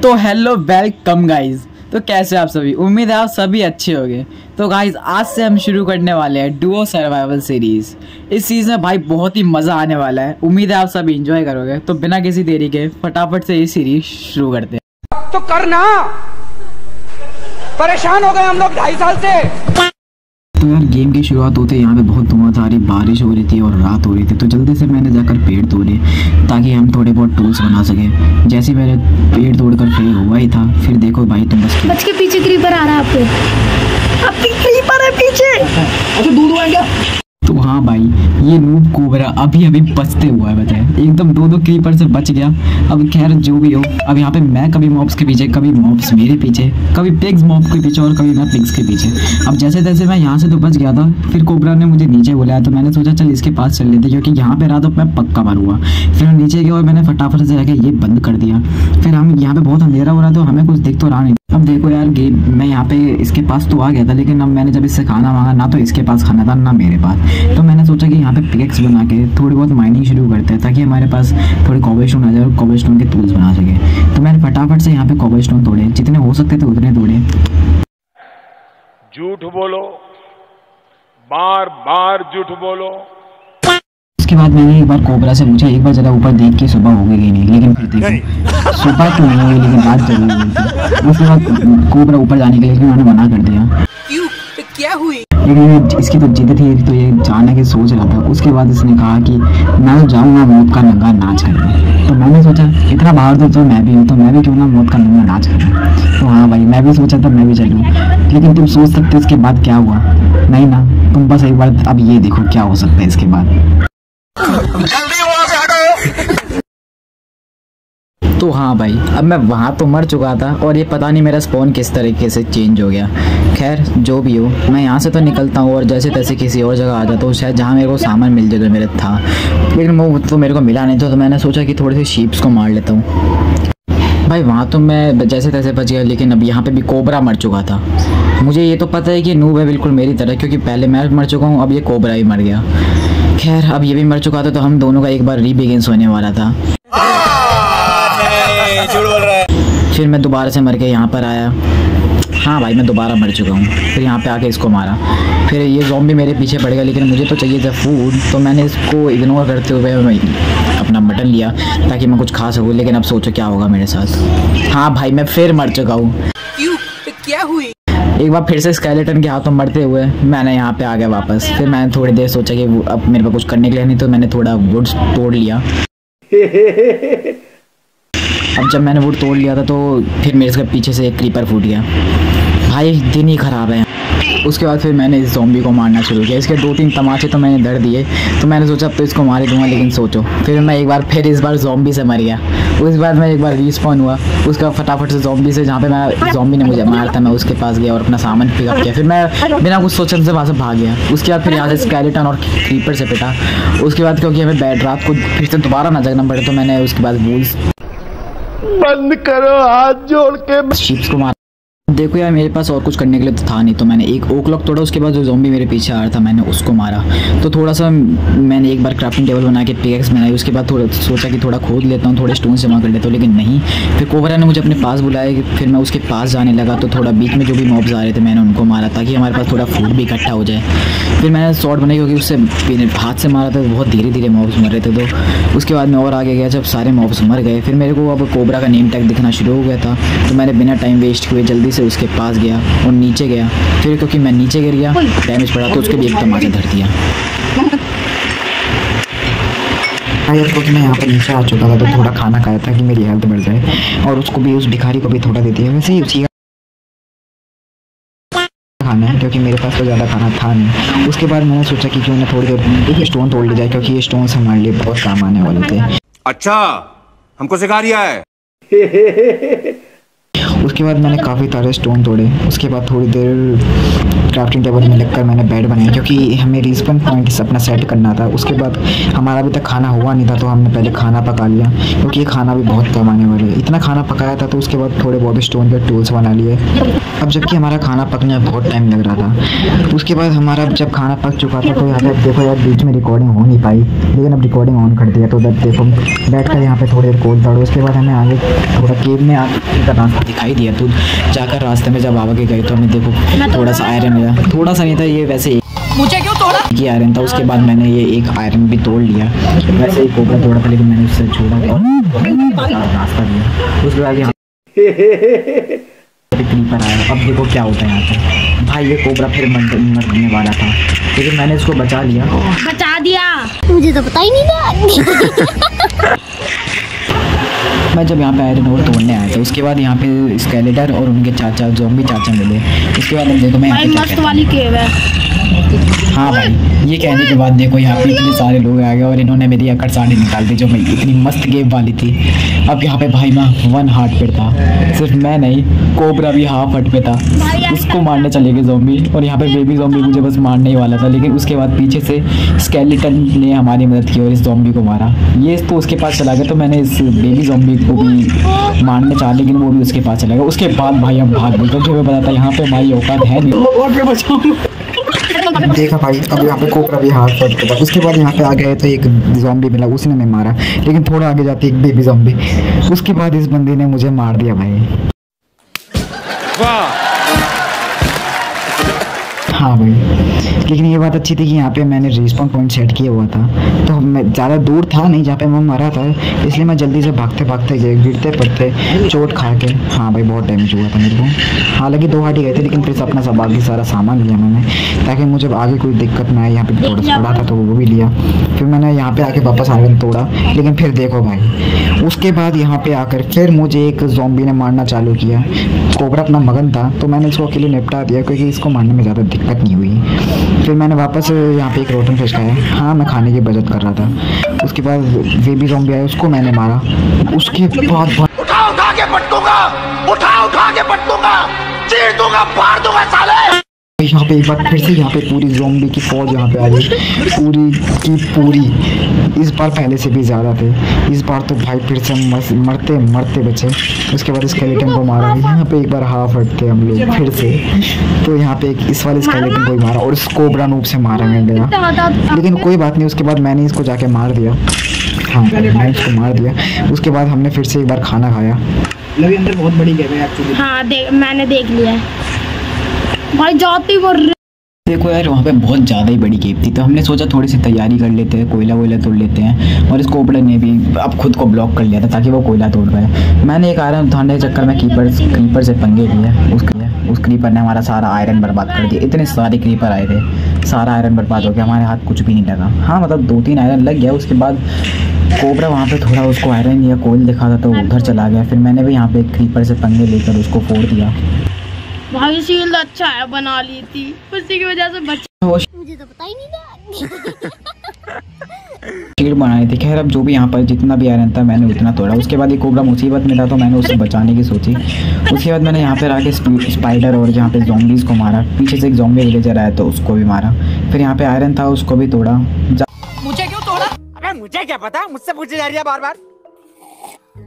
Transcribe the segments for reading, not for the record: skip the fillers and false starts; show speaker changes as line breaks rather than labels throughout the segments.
तो hello welcome guys. तो कैसे आप सभी, उम्मीद है आप सभी अच्छे होंगे। तो गाइज आज से हम शुरू करने वाले हैं डुओ सर्वाइवल सीरीज। इस सीरीज में भाई बहुत ही मज़ा आने वाला है, उम्मीद है आप सभी एंजॉय करोगे। तो बिना किसी देरी के फटाफट से ये सीरीज शुरू करते हैं।
तो करना, परेशान हो गए हम लोग 2.5 साल से।
तो यार गेम की शुरुआत होते यहाँ पे बहुत धुआं था, बारिश हो रही थी और रात हो रही थी। तो जल्दी से मैंने जाकर पेड़ तोड़े ताकि हम थोड़े बहुत टूल्स बना सके। जैसे ही मैंने पेड़ तोड़कर फ्री हुआ ही था, फिर देखो भाई तुम बच
के पीछे क्रीपर आ रहा है आपके क्रीपर है पीछे।
अच्छा दूध आएगा।
तो हाँ भाई, ये नूब कोबरा अभी बचते हुआ है, बताए एकदम दो क्रीपर से बच गया। अब खैर जो भी हो, अब यहाँ पे मैं कभी मॉब्स के पीछे, कभी मॉब्स मेरे पीछे, कभी पिग्स मॉब के पीछे और कभी मैं पिग्स के पीछे। अब जैसे तैसे मैं यहाँ से तो बच गया था, फिर कोबरा ने मुझे नीचे बुलाया तो मैंने सोचा चल इसके पास चल लेते, क्योंकि यहाँ पे रहा तो मैं पक्का मारूंगा। फिर नीचे गया और मैंने फटाफट से जाके ये बंद कर दिया। फिर हम यहाँ पे बहुत अंधेरा हो रहा तो हमें कुछ दिख तो रहा नहीं। अब देखो यार गेम, मैं यहाँ पे इसके पास तो आ गया था, लेकिन अब मैंने जब इससे खाना मांगा ना तो इसके पास खाना था ना मेरे पास। तो मैंने सोचा कि यहाँ पे पिकेक्स बना के थोड़ी बहुत माइनिंग शुरू करते हैं ताकि हमारे पास थोड़ी कॉबलस्टोन आ जाए और कॉबलस्टोन के टूल्स बना सके। तो मैंने फटाफट से यहाँ पे कॉबलस्टोन तोड़े, जितने हो सकते थे उतने तोड़े।
झूठ बोलो, बार बार झूठ बोलो।
उसके बाद मैंने एक बार कोबरा से पूछा, एक बार जरा ऊपर देख के सुबह हो गई नहीं, लेकिन फिर देखो सुबह तो नहीं हुई लेकिन रात जरूर हुई थी। उसके बाद कोबरा ऊपर जाने के लिए उन्होंने मना कर दिया।
क्यों, तो क्या हुई?
लेकिन इसकी तो जिद थी, तो ये जाने की सोच रहा था। उसके बाद इसने कहा कि मैं तो जाऊँगा मौत का नंगा नाच करने। तो मैंने सोचा इतना बहादुर तो मैं भी हूँ, तो मैं भी क्यों ना मौत का नंगा नाच करूँ। तो हाँ भाई, मैं भी सोचा था मैं भी चलूँ, लेकिन तुम सोच सकते इसके बाद क्या हुआ? नहीं ना, तुम बस एक बार अब ये देखो क्या हो सकता है इसके बाद। तो हाँ भाई, अब मैं वहाँ तो मर चुका था और ये पता नहीं मेरा स्पॉन किस तरीके से चेंज हो गया। खैर जो भी हो, मैं यहाँ से तो निकलता हूँ और जैसे तैसे किसी और जगह आ जाता हूँ, शायद जहाँ मेरे को सामान मिल जाए जो मेरे था। लेकिन वो तो मेरे को मिला नहीं था, तो मैंने सोचा कि थोड़ी सी शीप्स को मार लेता हूँ। भाई वहाँ तो मैं जैसे तैसे बच गया, लेकिन अब यहाँ पे भी कोबरा मर चुका था। मुझे ये तो पता है कि नूब है बिल्कुल मेरी तरह, क्योंकि पहले मैं मर चुका हूँ, अब ये कोबरा ही मर गया। खैर अब ये भी मर चुका था, तो हम दोनों का एक बार रीबिगिंस होने वाला था। फिर मैं दोबारा से मर के यहाँ पर आया। हाँ भाई, मैं दोबारा मर चुका हूँ। फिर यहाँ पे आके इसको मारा। फिर ये ज़ॉम्बी मेरे पीछे पड़ गया, लेकिन मुझे तो चाहिए था फूड, तो मैंने इसको इग्नोर करते हुए अपना मटन लिया ताकि मैं कुछ खा सकूँ। लेकिन अब सोचो क्या होगा मेरे साथ। हाँ भाई, मैं फिर मर चुका हूँ।
क्यों, तो क्या हुई?
एक बार फिर से स्केलेटन के हाथों मरते हुए मैंने यहाँ पे आ गया वापस। फिर मैंने थोड़ी देर सोचा कि अब मेरे पास कुछ करने के लिए नहीं, तो मैंने थोड़ा वुड तोड़ लिया। अब जब मैंने वुड तोड़ लिया था तो फिर मेरे से पीछे से एक क्रीपर फूट गया। भाई दिन ही ख़राब है। उसके बाद फिर मैंने इस ज़ॉम्बी को मारना शुरू किया। इसके 2-3 तमाचे तो मैंने धर दिए, तो मैंने सोचा अब तो इसको मार ही दूंगा। लेकिन सोचो, फिर मैं एक बार फिर इस बार ज़ॉम्बी से मर गया। उसके बाद मैं एक बार रीस्पॉन हुआ, उसका फटाफट से ज़ॉम्बी से, जहाँ पे मैं ज़ॉम्बी ने मुझे मारा था, मैं उसके पास गया और अपना सामान पिकअप किया। फिर मैं बिना कुछ सोचने से वहाँ से भाग गया। उसके बाद फिर यहाँ से स्केलेटन और क्रीपर से पिटा। उसके बाद क्योंकि हमें रात को फिर से दोबारा ना जगना पड़े, तो मैंने उसके बाद वूल्स
बंद करो, हाथ जोड़ के
शीप्स को मारा। देखो यार, मेरे पास और कुछ करने के लिए तो था नहीं, तो मैंने एक ओक लॉक तोड़ा। उसके बाद जो ज़ॉम्बी मेरे पीछे आ रहा था मैंने उसको मारा। तो थोड़ा सा मैंने एक बार क्राफ्टिंग टेबल बना के पिकेक्स बनाई। उसके बाद थोड़ा सोचा कि थोड़ा खोद लेता हूँ, थोड़े स्टोन जमा कर लेता हूँ, लेकिन नहीं। फिर कोबरा ने मुझे अपने पास बुलाया। फिर मैं उसके पास जाने लगा, तो थोड़ा बीच में जो भी मॉब्स आ रहे थे मैंने उनको मारा ताकि हमारे पास थोड़ा फूड भी इकट्ठा हो जाए। फिर मैंने शॉट बनाई, क्योंकि उससे हाथ से मारा था, बहुत धीरे धीरे मॉब्स मर रहे थे। तो उसके बाद मैं और आगे गया, जब सारे मॉब्स मर गए फिर मेरे को अब कोबरा का नेम टैग दिखना शुरू हो गया था। तो मैंने बिना टाइम वेस्ट हुए जल्दी से उसके पास गया और नीचे गया। फिर क्योंकि मैं नीचे गिर गया, डैमेज पड़ा, तो उसके भी एक तमाचा धर दिया। क्योंकि मैं यहाँ पर नीचे आ चुका था, तो थोड़ा खाना खाया था कि मेरी हेल्थ बढ़ जाए, और उसको भी, उस भिखारी को भी थोड़ा देती है। वैसे ही उसी खाना है, क्योंकि मेरे पास तो ज़्यादा खाना था नहीं। उसके बाद मैंने सोचा कि क्यों ना थोड़ी देर स्टोन तोड़ लिया जाए, क्योंकि ये स्टोन हमारे लिए बहुत काम आने वाले थे।
अच्छा, हमको सिखा रिया है।
उसके बाद मैंने काफ़ी सारे स्टोन तोड़े। उसके बाद थोड़ी देर क्राफ्टिंग टेबल में लगकर मैंने बेड बनाया, क्योंकि हमें रिस्पॉन पॉइंट अपना सेट करना था। उसके बाद हमारा अभी तक खाना हुआ नहीं था, तो हमने पहले खाना पका लिया, क्योंकि ये खाना भी बहुत कम आने वाले। इतना खाना पकाया था, तो उसके बाद थोड़े बहुत स्टोन के टूल्स बना लिए। अब जबकि हमारा खाना पकने में बहुत टाइम लग रहा था, उसके बाद हमारा जब खाना पक चुका था, तो यहाँ पे देखो यार बीच में रिकॉर्डिंग हो नहीं पाई, लेकिन अब रिकॉर्डिंग ऑन कर दिया। तो जब देखो बैठ कर यहाँ पे थोड़ी देर कोल दौड़ो। उसके बाद हमें आगे थोड़ा केव में आगे का रास्ता दिखाई दिया, तो जाकर रास्ते में जब आगे गए तो हमें देखो थोड़ा सा आयरन मिला। थोड़ा सा नहीं था ये, वैसे
मुझे क्यों तोड़ा?
ये आयरन था। उसके बाद मैंने ये एक आयरन भी तोड़ लिया। वैसे ही कोबरा तोड़ा था, लेकिन मैंने उससे छोड़ा और रास्ता दिया। उसके बाद यहाँ क्रीपर आया। अब देखो क्या होता है यहाँ पे। भाई ये कोबरा फिर मरने वाला था, लेकिन मैंने इसको बचा लिया।
बचा दिया, मुझे तो पता ही नहीं था।
मैं जब यहाँ पे आयरन और तोड़ने आया था, उसके बाद यहाँ पे स्केलेटर और उनके चाचा ज़ॉम्बी चाचा मिले। उसके बाद अब देखो मैं यहाँ पे क्या
मस्त वाली केव है।
हाँ भाई, ये कहने के बाद देखो यहाँ पे इतने सारे लोग आ गए और इन्होंने मेरी अकड़ साड़ी निकाल दी, जो मैं इतनी मस्त गेम वाली थी। अब यहाँ पे भाई मैं 1 हार्ट पे था, सिर्फ मैं नहीं, कोबरा भी हाफ हट पे था। उसको मारने चले गए ज़ॉम्बी, और यहाँ पे बेबी ज़ॉम्बी मुझे बस मारने ही वाला था, लेकिन उसके बाद पीछे से स्केलेटन ने हमारी मदद की और इस ज़ॉम्बी को मारा। ये तो उसके पास चला गया, तो मैंने इस बेबी ज़ॉम्बी को भी मारने चाहा, लेकिन वो भी उसके पास चला गया। उसके बाद भाई हम भाग गए, क्योंकि मैं बताता यहाँ पे हमारी औकात है नहीं। देखा भाई, अब यहाँ पे कोबरा भी हाथ फट था। उसके बाद यहाँ पे आ गए तो एक ज़ॉम्बी मिला, उसने मैं मारा, लेकिन थोड़ा आगे जाते एक बेबी ज़ॉम्बी। उसके बाद इस बंदे ने मुझे मार दिया भाई।
वाह।
हाँ भाई, लेकिन ये बात अच्छी थी कि यहाँ पे मैंने रिस्पॉन पॉइंट सेट किया हुआ था, तो मैं ज़्यादा दूर था नहीं जहाँ पे मैं मरा था, इसलिए मैं जल्दी से भागते भागते गए, गिरते पड़ते चोट खा के। हाँ भाई, बहुत डैमेज हुआ था मेरे को। हालांकि 2 हार्ट ही गए थे, लेकिन फिर अपना सब बाकी सारा सामान लिया मैंने, ताकि मुझे आगे कोई दिक्कत ना आए। यहाँ पे थोड़ा सा पड़ा था, तो वो भी लिया। फिर मैंने यहाँ पे आके वापस आयरन तोड़ा, लेकिन फिर देखो भाई, उसके बाद यहाँ पे आकर फिर मुझे एक ज़ॉम्बी ने मारना चालू किया। कोबरा अपना मगन था, तो मैंने इसको अकेले निपटा दिया, क्योंकि इसको मारने में ज़्यादा दिक्कत नहीं हुई। फिर मैंने वापस यहाँ पे एक रोटन फिश खाया। हाँ, मैं खाने की बचत कर रहा था। उसके बाद बेबी ज़ॉम्बी आया, उसको मैंने मारा। उसके बाद
उठा के पटकूंगा, उठा के पटकूंगा, चीर दूंगा, फाड़ दूंगा साले।
यहाँ पे एक बार फिर से यहाँ पे पूरी ज़ॉम्बी की फौज यहाँ पे आ गई, पूरी की पूरी। इस बार पहले से भी ज़्यादा थे। इस बार तो भाई फिर से मरते मरते बचे। उसके बाद स्केलेटन को मारा। यहाँ पे एक बार हाफ हट थे हम लोग फिर से, तो यहाँ पे इस वाले स्केलेटन को ही मारा और इस कोबरा नूब से मारा गया, लेकिन कोई बात नहीं। उसके बाद मैंने इसको जाके मार दिया। हाँ, मैंने इसको मार दिया। उसके बाद हमने फिर से एक बार खाना खाया। लवी अंदर बहुत बड़ी गेम है एक्चुअली।
हाँ, मैंने देख लिया है भाई, जाती बोल रहे।
देखो यार, वहाँ पे बहुत ज़्यादा ही बड़ी केव थी, तो हमने सोचा थोड़ी सी तैयारी कर लेते हैं, कोयला वोयला तोड़ लेते हैं। और इस कोबरा ने भी अब खुद को ब्लॉक कर लिया था, ताकि वो कोयला तोड़ पाए। मैंने एक आयरन उठाने के चक्कर में क्रीपर से पंगे लिए। उस क्रीपर ने हमारा सारा आयरन बर्बाद कर दिया। इतने सारे क्रीपर आए थे, सारा आयरन बर्बाद हो गया, हमारे हाथ कुछ भी नहीं लगा। हाँ, मतलब 2-3 आयरन लग गया। उसके बाद कोबरा वहाँ पे थोड़ा उसको आयरन या कोयल दिखा था, तो उधर चला गया। फिर मैंने भी यहाँ पे क्रीपर से पंगे लेकर उसको फोड़ दिया।
भाई शील्ड अच्छा है, बना ली थी, उसी की वजह से बचा। मुझे तो पता ही नहीं था।
शील्ड बनाई थी। खैर, अब जो भी यहाँ पर जितना भी आयरन था मैंने उतना तोड़ा। उसके बाद एक कोबरा मुसीबत में था, तो मैंने उसे बचाने की सोची। उसके बाद मैंने यहाँ पे आके स्पाइडर और यहाँ पे ज़ॉम्बीज़ को मारा। पीछे से एक ज़ॉम्बी विलेजर आया, तो उसको भी मारा। फिर यहाँ पे आयरन था, उसको भी तोड़ा।
मुझे क्यों तोड़ा?
अबे मुझे क्या पता, मुझसे पूछे जा रही है बार बार।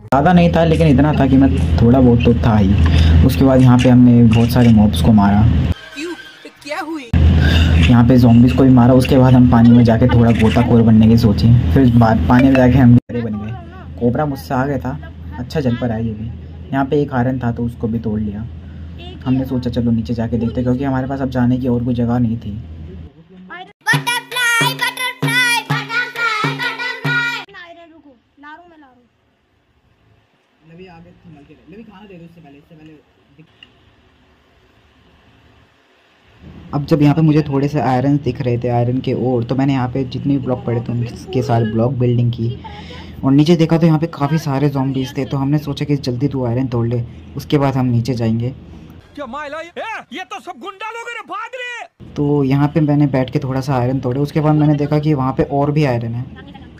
ज़्यादा नहीं था, लेकिन इतना था कि मैं थोड़ा बहुत तो था ही। उसके बाद यहाँ पे हमने बहुत सारे मॉब्स को मारा।
क्यों? तो क्या हुई?
यहाँ पे ज़ॉम्बीज़ को भी मारा। उसके बाद हम पानी में जाके थोड़ा गोताखोर बनने की सोची। फिर पानी में जाके हम भी बन गए। कोबरा मुझसे आ गया था, अच्छा जल पर आया ये भी। यहाँ पे एक आयरन था, तो उसको भी तोड़ लिया। हमने सोचा चलो नीचे जाके देखते, क्योंकि हमारे पास अब जाने की और कोई जगह नहीं थी। अब जब यहाँ पे मुझे थोड़े से आयरन दिख रहे थे, आयरन के और, तो मैंने यहाँ पे जितने भी ब्लॉक पड़े थे उनके सारे ब्लॉक बिल्डिंग की। और नीचे देखा तो यहाँ पे काफ़ी सारे ज़ॉम्बीज़ थे, तो हमने सोचा कि जल्दी तू आयरन तोड़ ले, उसके बाद हम नीचे जाएंगे।
क्या माइला ये तो सब गुंडा लोग हैं, भाग रहे।
तो यहाँ पे मैंने बैठ के थोड़ा सा आयरन तोड़े। उसके बाद मैंने देखा कि वहाँ पे और भी आयरन है,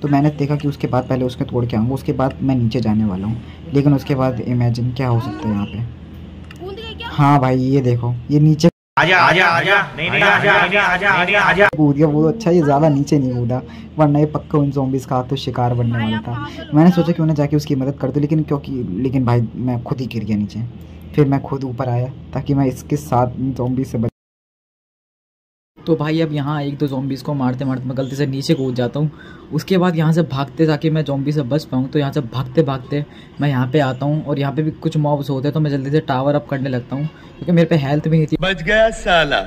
तो मैंने देखा कि उसके बाद पहले उसके तोड़ के आऊँगा, उसके बाद मैं नीचे जाने वाला हूँ। लेकिन उसके बाद इमेजिन क्या हो सकता है यहाँ पे। हाँ भाई ये देखो, ये नीचे
आजा आजा आजा नहीं नहीं आजा आजा आजा आजा आजा
कूद गया। वो अच्छा ये ज़्यादा नीचे नहीं कूदा, वरना ये पक्का उन ज़ॉम्बीज़ का तो शिकार बनने वाला था। मैंने सोचा क्यों ना जाके उसकी मदद कर दूँ, लेकिन भाई मैं खुद ही गिर गया नीचे। फिर मैं खुद ऊपर आया ताकि मैं इसके साथ ज़ॉम्बी से बच। तो भाई अब यहाँ एक दो ज़ॉम्बीज़ को मारते मारते मैं गलती से नीचे कूद जाता हूँ। उसके बाद यहाँ से भागते ताकि मैं ज़ॉम्बी से बच पाऊँ, तो यहाँ से भागते भागते मैं यहाँ पे आता हूँ और यहाँ पे भी कुछ मॉब्स होते हैं, तो मैं जल्दी से टावर अप करने लगता हूँ क्योंकि मेरे पे हेल्थ भी नहीं थी।
बच गया साला।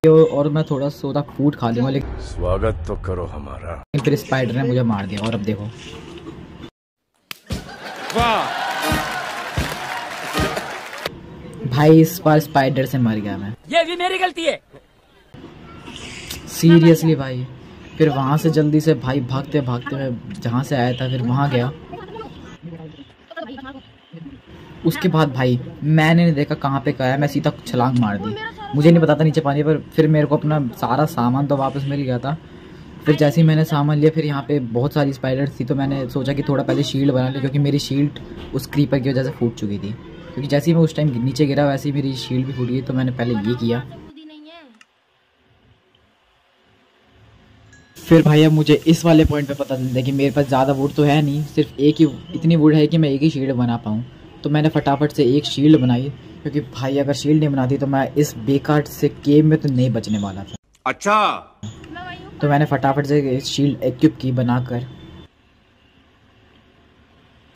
और मैं थोड़ा सोदा फूड खा लूँगा, लेकिन
स्वागत तो करो हमारा।
फिर स्पाइडर ने मुझे मार दिया। और अब देखो भाई इस बार स्पाइडर से मर गया मैं।
ये भी मेरी गलती है।
सीरियसली भाई। फिर वहाँ से जल्दी से भाई भागते भागते मैं जहाँ से आया था फिर वहाँ गया। उसके बाद भाई मैंने नहीं देखा कहाँ पे गया, मैं सीधा छलांग मार दी। मुझे नहीं पता था नीचे पानी पर। फिर मेरे को अपना सारा सामान तो वापस मिल गया था। फिर जैसे ही मैंने सामान लिया, फिर यहाँ पे बहुत सारी स्पाइडर्स थी, तो मैंने सोचा कि थोड़ा पहले शील्ड बना ली, क्योंकि मेरी शील्ड उस क्रीपर की वजह से फूट चुकी थी। क्योंकि जैसे ही मैं उस टाइम नीचे गिरा वैसे ही मेरी शील्ड भी फूट गई, तो मैंने पहले ये किया। फिर भाई अब मुझे इस वाले पॉइंट पे पता चलता है कि मेरे पास ज़्यादा वुड तो है नहीं, सिर्फ एक ही इतनी वुड है कि मैं एक ही शील्ड बना पाऊँ। तो मैंने फटाफट से एक शील्ड बनाई, क्योंकि भाई अगर शील्ड नहीं बनाती तो मैं इस बेकार से केव में तो नहीं बचने वाला था।
अच्छा
तो मैंने फटाफट से शील्ड इक्विप की बनाकर,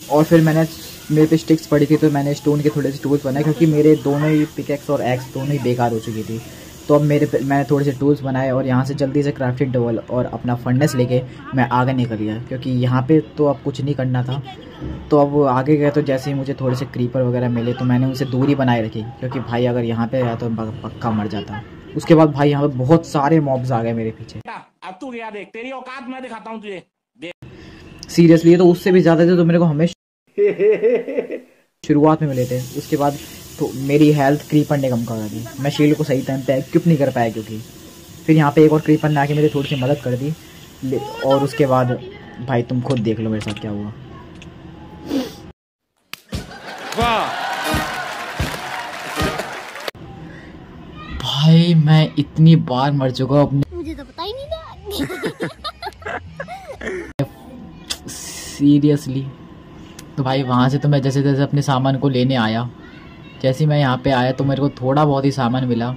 और फिर मेरे पे स्टिक्स पड़ी थी तो मैंने स्टोन के थोड़े से टूल्स बनाए, क्योंकि मेरे दोनों ही पिकेक्स और एक्स दोनों ही बेकार हो चुकी थी। तो अब मैंने थोड़े से टूल्स बनाए और यहाँ से जल्दी से क्राफ्टिंग टेबल और अपना फर्नेस लेके मैं आगे निकल गया, क्योंकि यहाँ पे तो अब कुछ नहीं करना था। तो अब आगे गए तो जैसे ही मुझे थोड़े से क्रीपर वगैरह मिले तो मैंने उनसे दूरी बनाए रखी, क्योंकि भाई अगर यहाँ पे आया तो पक्का मर जाता। उसके बाद भाई यहाँ पे बहुत सारे मॉब्स आ गए मेरे पीछे।
अब तू क्या देख, तेरी औकात मैं दिखाता हूँ तुझे।
सीरियसली तो उससे भी ज़्यादा थे, तो मेरे को हमेशा शुरुआत में मिले थे। उसके बाद तो मेरी हेल्थ क्रीपर ने कम करा दी, मैं शील्ड को सही टाइम पे इक्विप नहीं कर पाया, क्योंकि फिर यहाँ पे एक और क्रीपर ने आके मेरी थोड़ी सी मदद कर दी। और उसके बाद भाई तुम खुद देख लो मेरे साथ क्या हुआ। भाई मैं इतनी बार मर चुका हूँ अपने,
मुझे तो पता ही नहीं था।
सीरियसली। तो भाई वहाँ से तो मैं जैसे जैसे अपने सामान को लेने आया, जैसे ही मैं यहाँ पे आया तो मेरे को थोड़ा बहुत ही सामान मिला,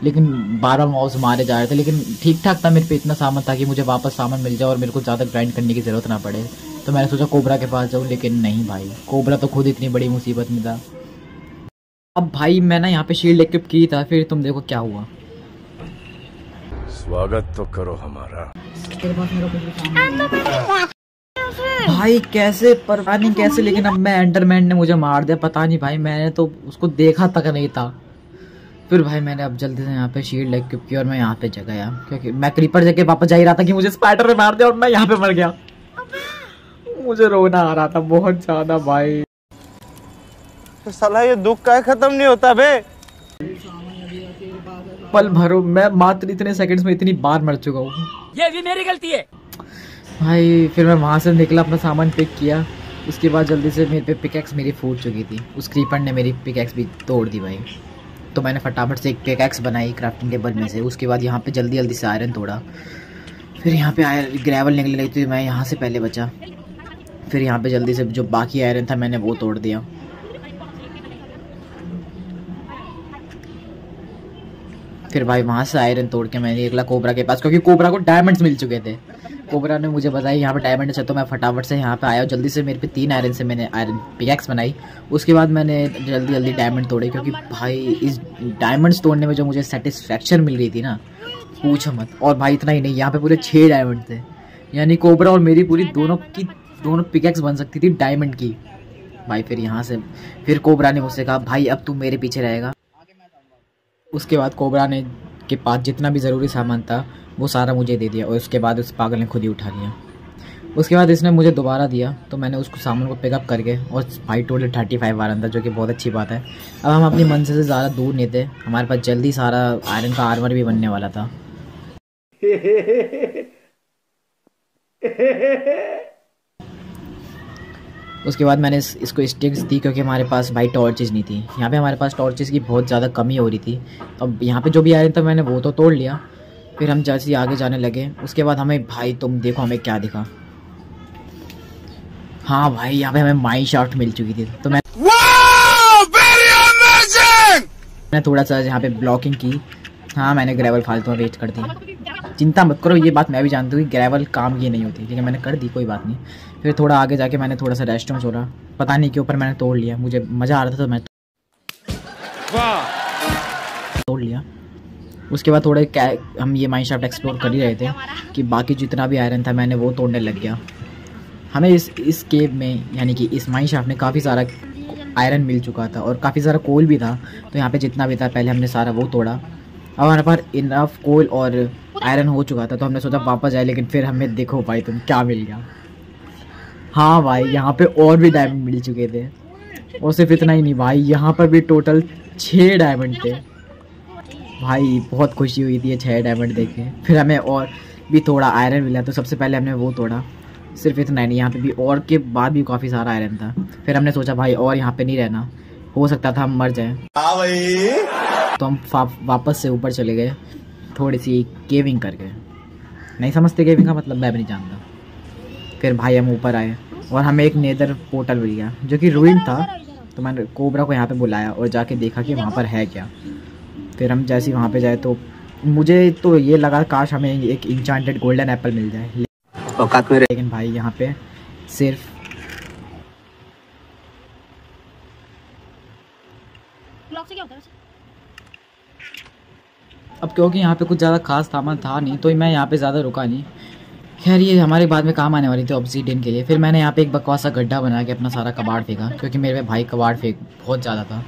लेकिन 12 मॉब्स मारे जा रहे थे। लेकिन ठीक ठाक था मेरे पे इतना सामान था कि मुझे वापस सामान मिल जाए और मेरे को ज़्यादा ग्राइंड करने की ज़रूरत ना पड़े। तो मैंने सोचा कोबरा के पास जाऊँ, लेकिन नहीं भाई, कोबरा तो खुद इतनी बड़ी मुसीबत में था। अब भाई मैं ना यहाँ पे शील्ड इक्विप की था, फिर तुम देखो क्या हुआ।
स्वागत तो करो हमारा।
भाई कैसे, पता नहीं कैसे, लेकिन अब मैं एंडरमैन ने मुझे मार दिया। पता नहीं भाई, मैंने तो उसको देखा तक नहीं था। फिर भाई मैंने अब जल्दी से यहाँ पे शील्ड इक्विप की और मैं यहाँ पे जगह आया, क्योंकि मैं क्रीपर जगह वापस जा ही रहा था कि मुझे स्पाइडर ने मार दिया और मैं यहाँ पे मर गया। मुझे रोना आ रहा था बहुत ज्यादा भाई।
तो साला ये दुख का खत्म नहीं होता बे।
पल भरो मैं मात्र इतने सेकंड्स में इतनी बार मर चुका हूँ।
ये भी मेरी गलती है
भाई फिर मैं वहाँ से निकला, अपना सामान पिक किया। उसके बाद जल्दी से मेरे पे पिकैक्स मेरी फूट चुकी थी, उस क्रीपर ने मेरी पिकैक्स भी तोड़ दी भाई। तो मैंने फटाफट से एक पिकैक्स बनाई क्राफ्टिंग टेबल में से। उसके बाद यहाँ पे जल्दी जल्दी से आयरन तोड़ा। फिर यहाँ पे ग्रेवल निकलने लगी थी, मैं यहाँ से पहले बचा। फिर यहाँ पे जल्दी से जो बाकी आयरन था मैंने वो तोड़ दिया। फिर भाई वहाँ से आयरन तोड़ के मैंने निकला कोबरा के पास, क्योंकि कोबरा को डायमंड्स मिल चुके थे। कोबरा ने मुझे बताया यहाँ पे डायमंड है, तो मैं फटाफट से यहाँ पे आया। जल्दी से मेरे पे 3 आयरन से मैंने आयरन पिकैक्स बनाई। उसके बाद मैंने जल्दी जल्दी डायमंड तोड़े, क्योंकि भाई इस डायमंड्स तोड़ने में जो मुझे सेटिस्फैक्शन मिल रही थी ना, पूछो मत। और भाई इतना ही नहीं, यहाँ पे पूरे 6 डायमंड थे, यानी कोबरा और मेरी पूरी दोनों पिकैक्स बन सकती थी डायमंड की भाई। फिर यहाँ से फिर कोबरा ने मुझसे कहा भाई अब तू मेरे पीछे रहेगा। उसके बाद कोबरा ने के पास जितना भी ज़रूरी सामान था वो सारा मुझे दे दिया, और उसके बाद उस पागल ने खुद ही उठा लिया। उसके बाद इसने मुझे दोबारा दिया, तो मैंने उसको सामान को पिकअप करके, और भाई टोटल 35 आयरन था, जो कि बहुत अच्छी बात है। अब हम अपनी मंजिल से ज़्यादा दूर नहीं थे, हमारे पास जल्दी सारा आयरन का आर्मर भी बनने वाला था। उसके बाद मैंने इसको स्टिक्स दी क्योंकि हमारे पास भाई टॉर्चेस नहीं थी। यहाँ पे हमारे पास टॉर्चेस की बहुत ज़्यादा कमी हो रही थी। तो अब यहाँ पे जो भी आया था मैंने वो तो तोड़ लिया। फिर हम जैसे ही आगे जाने लगे उसके बाद हमें भाई तुम देखो हमें क्या दिखा। हाँ भाई यहाँ पे हमें माइन शाफ्ट मिल चुकी थी। तो मैंने थोड़ा सा यहाँ पे ब्लॉकिंग की। हाँ मैंने ग्रेवल फालतू में वेस्ट कर दी। चिंता मत करो, ये बात मैं भी जानती हूँ कि ग्रेवल काम की नहीं होती, लेकिन मैंने कर दी, कोई बात नहीं। फिर थोड़ा आगे जाके मैंने थोड़ा सा रेस्टरूम छोड़ा, पता नहीं क्यों पर मैंने तोड़ लिया। मुझे मज़ा आ रहा था तो मैं तोड़ लिया। उसके बाद थोड़े हम ये माइन शाफ्ट एक्सप्लोर कर ही रहे थे कि बाकी जितना भी आयरन था मैंने वो तोड़ने लग गया। हमें इस केव में यानी कि इस माइन शाफ्ट में काफ़ी सारा आयरन मिल चुका था और काफ़ी सारा कोल भी था। तो यहाँ पे जितना भी था पहले हमने सारा वो तोड़ा। अब हमारे पास इनफ कोल और आयरन हो चुका था तो हमने सोचा वापस जाए, लेकिन फिर हमें देखो भाई तुम क्या मिल गया। हाँ भाई यहाँ पे और भी डायमंड मिल चुके थे और सिर्फ इतना ही नहीं भाई, यहाँ पर भी टोटल 6 डायमंड थे। भाई बहुत खुशी हुई थी ये 6 डायमंड देख के। फिर हमें और भी थोड़ा आयरन मिला तो सबसे पहले हमने वो तोड़ा। सिर्फ इतना ही नहीं, यहाँ पे भी और के बाद भी काफ़ी सारा आयरन था। फिर हमने सोचा भाई और यहाँ पे नहीं रहना, हो सकता था हम मर जाएं। तो हम वापस से ऊपर चले गए थोड़ी सी केविंग करके। नहीं समझते केविंग का मतलब, मैं भी नहीं जानता। फिर भाई हम ऊपर आए और हमें एक नेदर पोर्टल मिल गया जो कि रूइन था। तो मैंने कोबरा को यहाँ पे बुलाया और जाके देखा कि वहाँ पर है क्या। फिर हम जैसे ही वहाँ पे जाए तो मुझे तो ये लगा काश हमें एक इंचांटेड गोल्डन एप्पल मिल जाए, लेकिन भाई यहाँ पे सिर्फ अब क्योंकि यहाँ पे कुछ ज़्यादा खास सामान था नहीं तो मैं यहाँ पे ज़्यादा रुका नहीं। खैर ये हमारे बाद में काम आने वाली थी ऑब्सीडियन के लिए। फिर मैंने यहाँ पे एक बकवास सा गड्ढा बना के अपना सारा कबाड़ फेंका क्योंकि मेरे पे भाई कबाड़ फेंक बहुत ज़्यादा था।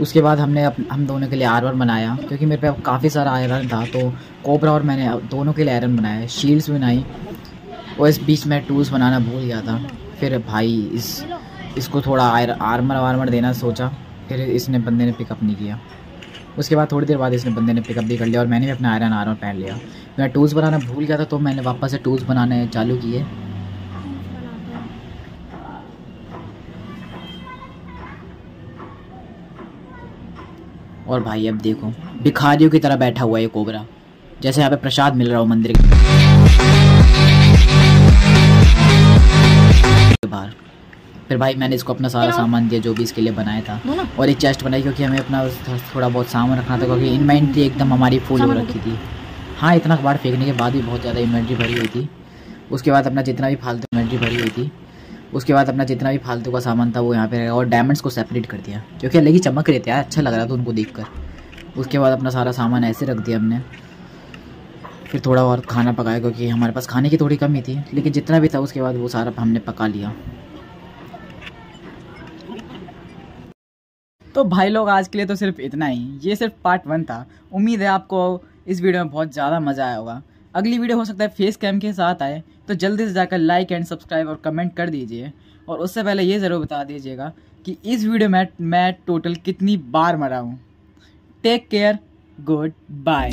उसके बाद हम दोनों के लिए आयरन बनाया क्योंकि मेरे पे काफ़ी सारा आयरन था। तो कोबरा और मैंने दोनों के लिए आयरन बनाया, शील्ड्स बनाई और इस बीच में टूल्स बनाना भूल गया था। फिर भाई इसको थोड़ा आर्मर देना सोचा, फिर इसने बंदे ने पिकअप नहीं किया। उसके बाद थोड़ी देर बाद इसने बंदे ने पिकअप भी कर लिया और मैंने भी अपना आयरन पहन लिया। मैं टूल्स बनाना भूल गया था तो मैंने वापस से टूल्स बनाने चालू किए। और भाई अब देखो भिखारियों की तरह बैठा हुआ है ये कोबरा, जैसे यहाँ पे प्रसाद मिल रहा हो मंदिर के बाहर। फिर भाई मैंने इसको अपना सारा सामान दिया जो भी इसके लिए बनाया था और एक चेस्ट बनाई क्योंकि हमें अपना थोड़ा बहुत सामान रखना था क्योंकि इन्वेंट्री एकदम हमारी फुल हो रखी थी। हाँ इतना कबाड़ फेंकने के बाद भी बहुत ज़्यादा इन्वेंट्री भरी हुई थी। उसके बाद अपना जितना भी फालतू इन्वेंट्री भरी हुई थी, उसके बाद अपना जितना भी फालतू का सामान था वो यहाँ पे रहेगा और डायमंड्स को सेपरेट कर दिया क्योंकि अलग ही चमक रहे थे यार, अच्छा लग रहा था उनको देखकर। उसके बाद अपना सारा सामान ऐसे रख दिया हमने। फिर थोड़ा और खाना पकाया क्योंकि हमारे पास खाने की थोड़ी कमी थी, लेकिन जितना भी था उसके बाद वो सारा हमने पका लिया। तो भाई लोग आज के लिए तो सिर्फ इतना ही, ये सिर्फ पार्ट 1 था। उम्मीद है आपको इस वीडियो में बहुत ज़्यादा मज़ा आया होगा। अगली वीडियो हो सकता है फेस कैम के साथ आए, तो जल्दी से जाकर लाइक एंड सब्सक्राइब और कमेंट कर दीजिए। और उससे पहले ये ज़रूर बता दीजिएगा कि इस वीडियो में मैं टोटल कितनी बार मरा हूँ। Take care, good bye.